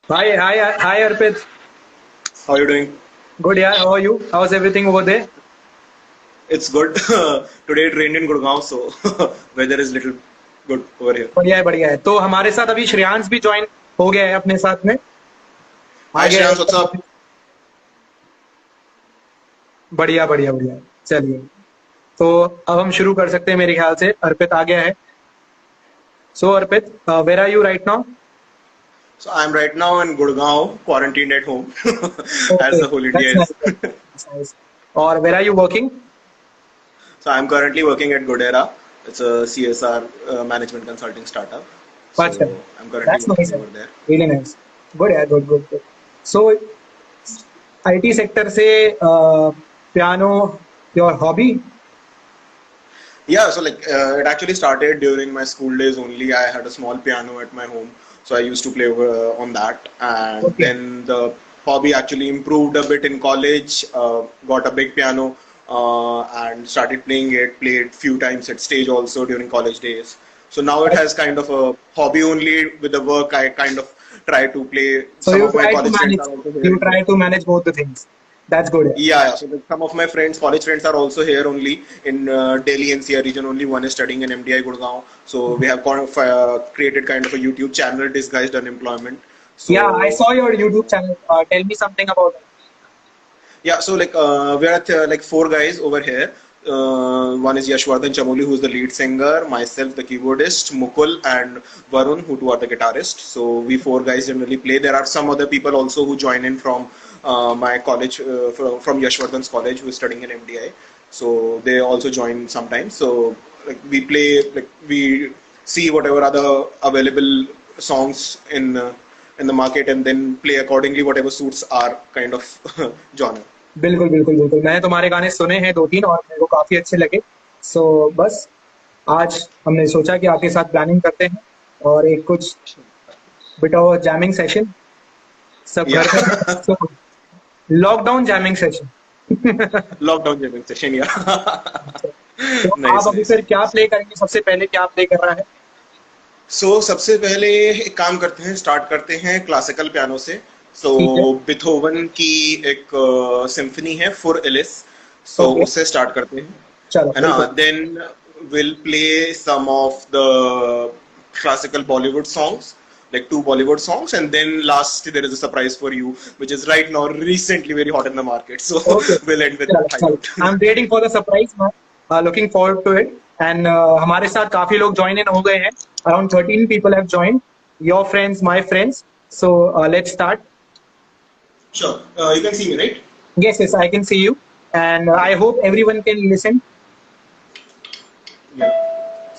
Hi, Arpit. How are you doing? Good, yeah. How are you? How's everything over there? It's good. Today it rained in Gurgaon, so weather is little good over here. बढ़िया है, बढ़िया है। तो हमारे साथ अभी श्रेयांश भी join हो गया है अपने साथ में। आ Hi गया है Shreyans, what's एकदम up? अभी। बढ़िया, बढ़िया, बढ़िया। चलिए, तो अब हम शुरू कर सकते हैं मेरे ख्याल से। अर्पित आ गया है। So Arpit, where are you right now? So I'm right now in Gurgaon, quarantined at home, as okay, the whole India that's is. Nice, that's nice. और where are you working? So I'm currently working at Godera. It's a CSR management consulting startup. अच्छा, So I'm currently that's working nice, over there. Really nice. Good यार, good, good, good. So IT sector से piano your hobby? Yeah, so it actually started during my school days only. I had a small piano at my home, so I used to play on that. And okay. then the hobby actually improved a bit in college. Got a big piano and started playing it. Played few times at stage also during college days. So now it has kind of a hobby only. With the work, I kind of try to play. So Some you of my try to college friends manage, are also here you in try Gurgaon. to manage both the things. That's good. Yeah. Yeah. So some of my friends, college friends, are also here only in Delhi NCR region. Only one is studying in MDI Gurgaon. So we have kind of created kind of a YouTube channel disguised unemployment. Yeah, I So saw your YouTube channel. Tell me something about it. yeah, so we are like four guys over here. One is Yashwardhan Chamoli, who's the lead singer, myself, the keyboardist, Mukul, and Varun, who two are the guitarists. So we four guys generally play. There are some other people also who join in from my college, from Yashwardhan's college, who is studying in MDI. So they also join sometimes. So like we play, like we see whatever other available songs in the market and then play accordingly whatever suits our kind of genre. बिल्कुल, बिल्कुल, बिल्कुल। मैंने तुम्हारे गाने सुने हैं 2-3 और मेरे को काफ़ी अच्छे लगे। सो बस आज हमने सोचा कि आपके साथ प्लानिंग करते हैं और एक कुछ बिट ऑफ जैमिंग सेशन सब Yeah. घर पे so lockdown jamming session. Lockdown jamming session, yeah. तो आप Nice, अभी nice, फिर क्या nice. प्ले करेंगे? सबसे पहले क्या प्ले कर रहा है? So सबसे पहले एक काम करते हैं, स्टार्ट करते हैं क्लासिकल पियानो से. So ठीक है, बिथोवन की एक सिम्फनी है फॉर एलिस. So ओके, उससे स्टार्ट करते हैं, चलो है ना? बिल्कुल। Then we'll play some of the classical Bollywood songs, like two Bollywood songs, and then last there is a surprise for you, which is right now recently very hot in the market. So okay, we'll end with चलो, that high चलो। note. I am waiting for the surprise man, looking forward to it and हमारे साथ काफ़ी लोग join in हो गए हैं। Around 13 people have joined, your friends, my friends. So let's start. Sure. You can see me, right? Yes, yes, I can see you and I hope everyone can listen. Yeah.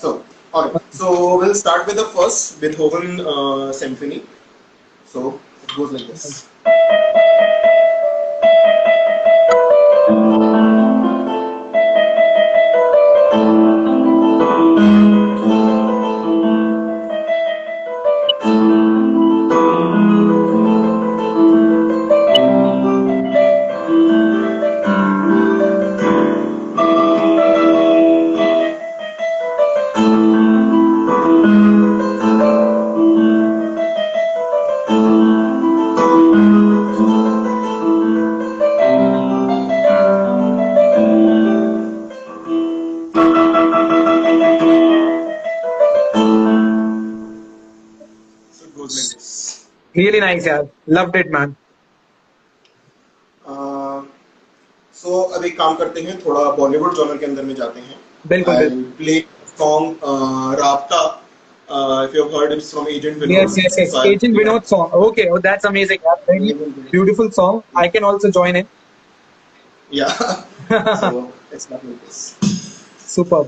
So, alright. So we'll start with the first Beethoven symphony. So it goes like this. So it goes like this. Really nice यार, loved it man. Uh, so अब एक काम करते हैं, थोड़ा Bollywood genre के अंदर में जाते हैं. बिल्कुल, I'll बिल्कुल। play song Rabta. If you've heard, it's from Agent Yes, Vinod. yes, yes. So I'll Agent play Vinod song. Okay, oh that's amazing यार, very beautiful song. I can also join in. yeah. So it's not like this. Superb.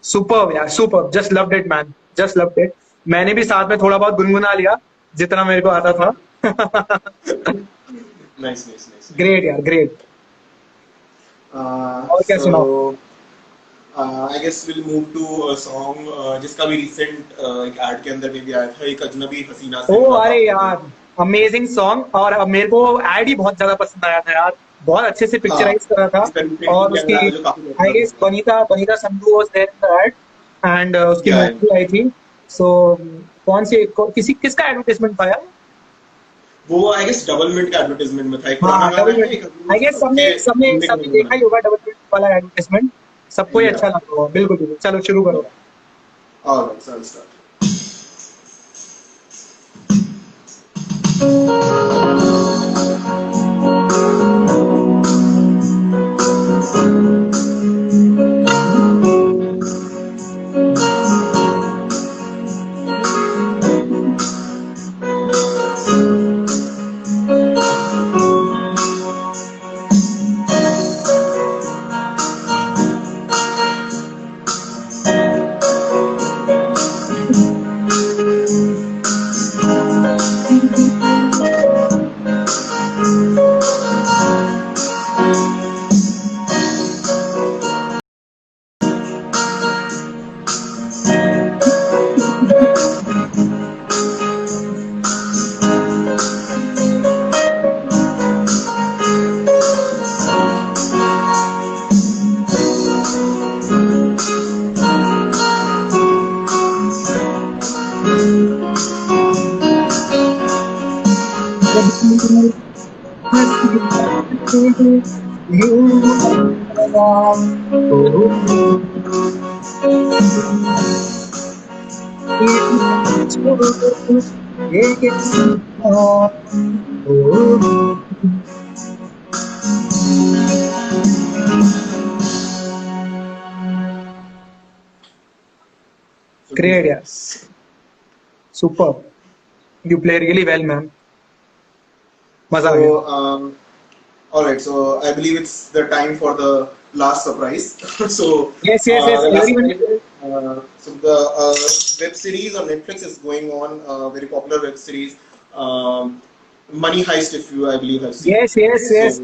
Superb यार, superb, just loved it man, just loved it. मैंने भी साथ में थोड़ा बहुत गुनगुना लिया जितना मेरे को आता था। Nice, nice, nice. ग्रेट यार, ग्रेट। और क्या सुनाओ? So I guess we'll move to a song जिसका भी recent एक ad के अंदर में भी आया था, एक अजनबी हसीना से ओ मुलाकात अरे हो यार, गई। Amazing song. और अब मेरे को एड ही बहुत ज्यादा पसंद आया था यार, बहुत अच्छे से हाँ, पिक्चराइज करा था। इसका recently और भी उसकी ad आया था जो काफी आई popular गेस हुआ था। Banita Banita Sandhu was there in the ad, and उसकी Yeah, मूवी आई थी। सो किसका एडवर्टाइजमेंट था यार? वो आई गेस डबल मिनट का एडवर्टाइजमेंट में था, एक पुराना हाँ, गाना डबल है, मिनट। एक आई गेस सबने उसके सबने remake सबने में देखा बना ही होगा डबल मिनट वाला एडवर्टाइजमेंट। सबको ही है। अच्छा लगा होगा, बिल्कुल बिल्कुल। चलो शुरू करो। Yeah, all right, so I'll start. So it goes great like यार, this. Super. You play really well ma'am, मजा आ गया। So, all right. So I believe it's the time for the last surprise. So yes yes yes, the last everyone. surprise is so the web series on Netflix is going on. Very popular web series, Money Heist. If you, I believe, have seen. Yes, yes, So yes.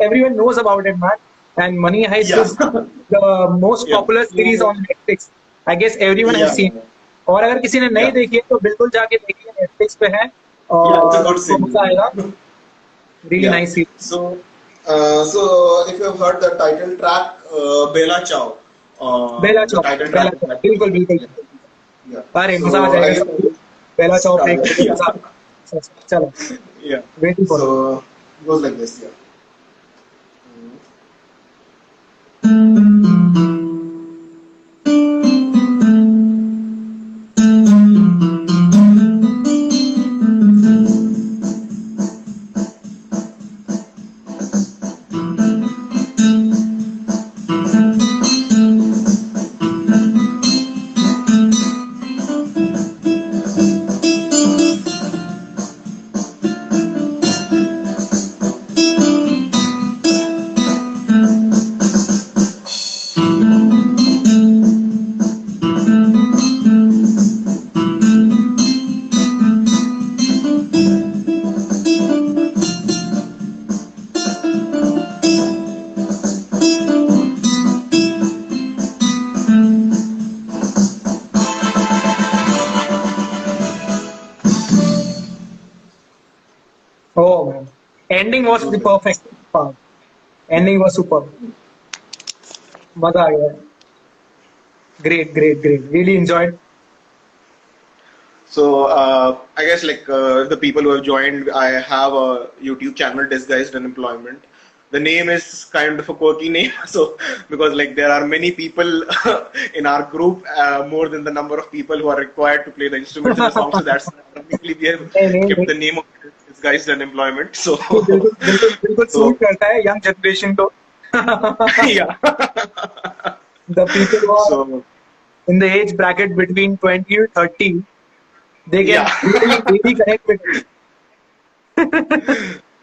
Everyone knows about it, man. And Money Heist yeah, is the most yeah. popular series So on Netflix. I guess everyone has yeah, seen it. और अगर किसी ने नहीं yeah, देखी है तो बिल्कुल जाके देखिए, नेटफ्लिक्स पे है। yeah. It's a और good आपको series. मजा आएगा। Really Yeah. Nice series. So, so if you have heard the title track, Bella Ciao, Bella the Chowk, title Bella track of Chowk, that बिल्कुल movie. बिल्कुल Yeah. बिल्कुल। Yeah. अरे मजा आ So I जाएगा guess सब। बेला चौक प्ले start. करके Yeah. मजा। चलो, Yeah. Waiting for it. So it goes like this. Yeah. Oh man, ending was Goes the like this. perfect part. Ending was super, मजा आ गया। Great. Really enjoyed. So I guess like the people who have joined, I have a YouTube channel, Disguised Unemployment. The name is kind of a quirky name, so because like there are many people in our group, more than the number of people who are required to play the instruments in a song. So that's ironically we have नहीं नहीं kept नहीं, the name of Disguised Unemployment. So ये बिल्कुल suit so करता है young generation को. yeah. The people who are So in the age bracket between 20 to 30, they yeah. can really connect with it.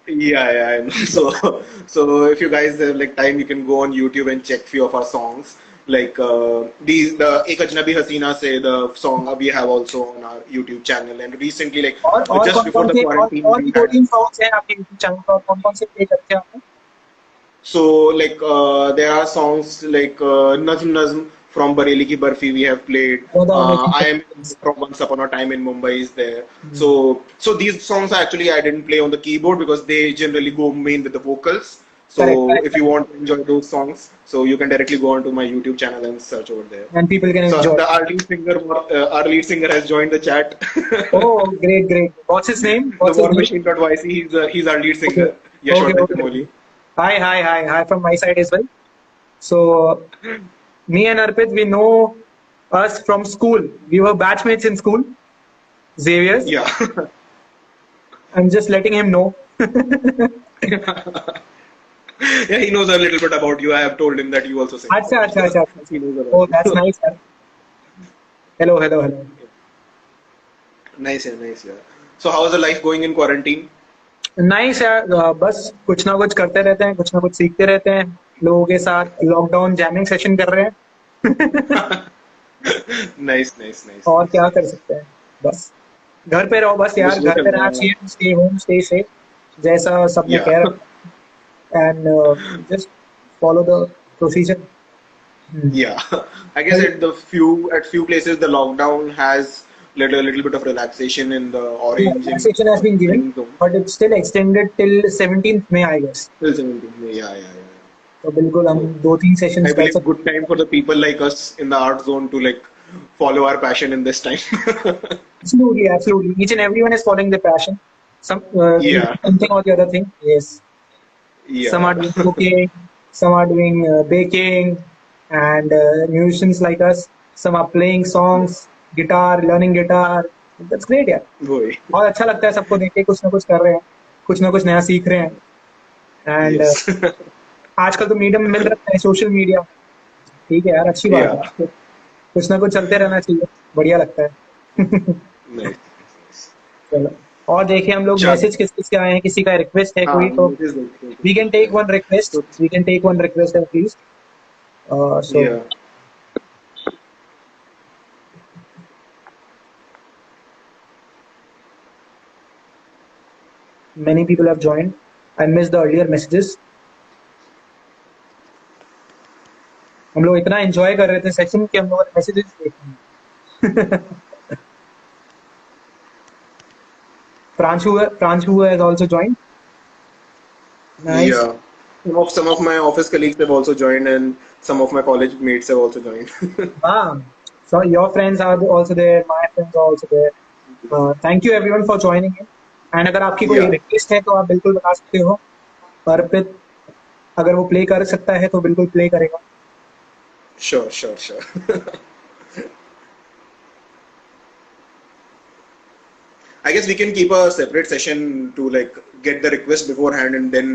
Yeah, I know. So if you guys have like time, you can go on YouTube and check few of our songs. Like the Ek Ajnabi Hasina say the song we have also on our YouTube channel. And recently, like और just before the quarantine, और भी we दो had तीन songs हैं आपके YouTube channel पर, कौन से प्ले करते हैं आपने? so like there are songs like Nazm Nazm from Bareli Ki Barfi we have played. वो तो अमेजिंग I am है. from Once Upon a Time in Mumbai is there. So these songs actually I didn't play on the keyboard because they generally go main with the vocals. Correct So if correct. you want to enjoy those songs, so you can directly go onto my YouTube channel and search over there. And people can So enjoy. the our lead singer has joined the chat. Oh great. What's his name? The what's his War name? Machine.yc, he's our lead okay singer, Yashwardhan okay. Chamoli. Hi from my side as well. So me and Arpit, we know us from school. We were batchmates in school, Xavier's. Yeah. I'm just letting him know. Yeah, he knows a little bit about you. I have told him that you also sing. अच्छा. He knows about Oh, that's you. nice. Sir. Hello. Nice, yeah, nice, yeah. So how is the life going in quarantine? Nice यार. बस कुछ ना कुछ करते रहते हैं, कुछ ना कुछ सीखते रहते हैं. लोगों के साथ लॉकडाउन जैमिंग सेशन कर रहे हैं. Nice. और क्या कर सकते हैं. बस घर पे रहो बस यार. बस वो घर चल पे रहा रहना है. चाहिए. स्टे होम स्टे सेफ, जैसा सबने Yeah. कह रखा. And just follow the procedure. Yeah. I guess at few places the lockdown has led a little bit of relaxation in the Yeah, orange and relaxation has been given, green zone. but it's still extended till 17th May, I guess. Till 17th May, yeah. तो बिल्कुल हम So 2-3 I sessions कर believe सकते good time for the people like us in the art zone to like follow our passion in this time. हैं. Absolutely. Each and everyone is following their passion. Some Yeah. something or the other thing. Yes. Some are Yeah. doing cooking, some are doing baking, and musicians like us. Some are playing songs, guitar, learning guitar. That's great यार. Boy. बहुत अच्छा लगता है सबको देख के. कुछ ना कुछ कर रहे हैं, कुछ ना कुछ नया सीख रहे हैं. And Yes. आजकल तो मीडियम मिल रहा है सोशल मीडिया. ठीक है यार, अच्छी बात Yeah. है. कुछ ना कुछ चलते रहना चाहिए. बढ़िया लगता है. Nice. चलो, और देखिए हम लोग चलो. मैसेज किस किस के आए हैं. किसी का रिक्वेस्ट है हाँ, कोई तो it is good. we can take one request. So, We can take one request at least. So yeah. many people have joined. I missed the earlier messages. हम लोग इतना एंजॉय कर रहे थे सेशन कि हम लोगों ने मैसेजेस देखे. Pranchu has also joined. Nice. Yeah. Some of my office colleagues have also joined, and some of my college mates have also joined. So your friends are also there. My friends are also there. Thank you everyone for joining in. And अगर आपकी कोई Yeah. Request है तो आप बिल्कुल बता सकते हो. अर्पित अगर वो प्ले कर सकता है तो बिल्कुल प्ले करेगा. Sure. I guess we can keep a separate session to like get the request beforehand, and then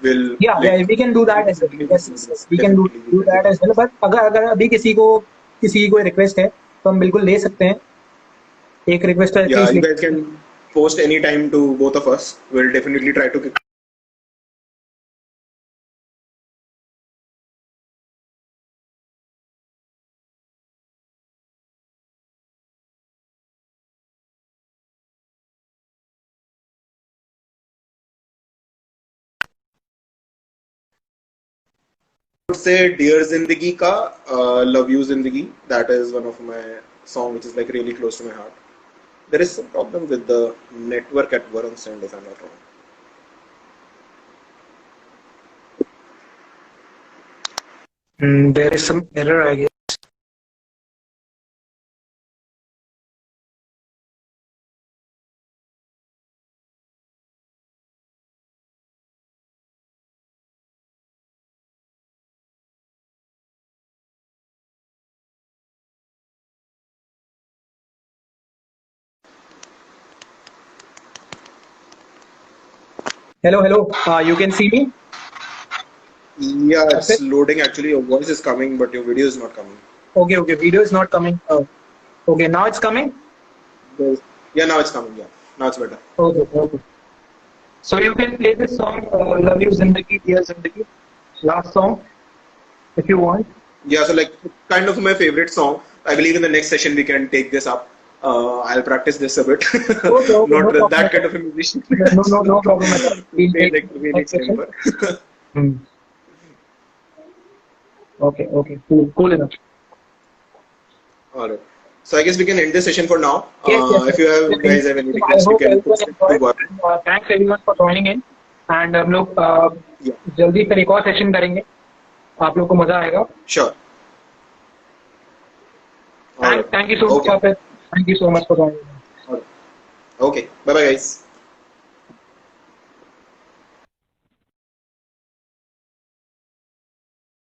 we'll Yeah, like we can do that as well. Yes, we can do that as well. But अगर अभी किसी की कोई request है तो हम बिल्कुल ले सकते हैं. एक रिक्वेस्ट है yeah, you at least. guys can post any time to both of us. We'll definitely try to would say Dear Zindagi Ka Love You Zindagi. That is one of my song which is like really close to my heart. There is some problem with the network at Varun's end if I'm not wrong. There is some error, I guess. Hello. You can see me? Yeah, it's Okay. loading actually. Your voice is coming, but your video is not coming. Okay. Video is not coming. Okay, now it's coming. Yeah, now it's coming. Yeah, now it's better. Okay. So you can play this song, "Love You Zindagi Dear Zindagi," last song, if you want. Yeah, so like kind of my favorite song. I believe in the next session we can take this up. I'll practice this a bit. Okay, Not no problem that at kind all. of a musician No problem at all. to We'll play take like it really next session. simple. Hmm. Okay. Cool enough. All right. So I guess we can end this session for now. Yes. If you have And guys have any I request, you hope can everyone post it to enjoyed. Varun. Thanks everyone for joining in. And हम लोग Yeah, जल्दी फिर एक और session करेंगे. आप लोग को मजा आएगा. sure. All right. Thank you so much, Okay. Kapil. Thank you so much for joining. All right. Okay. Bye bye, guys.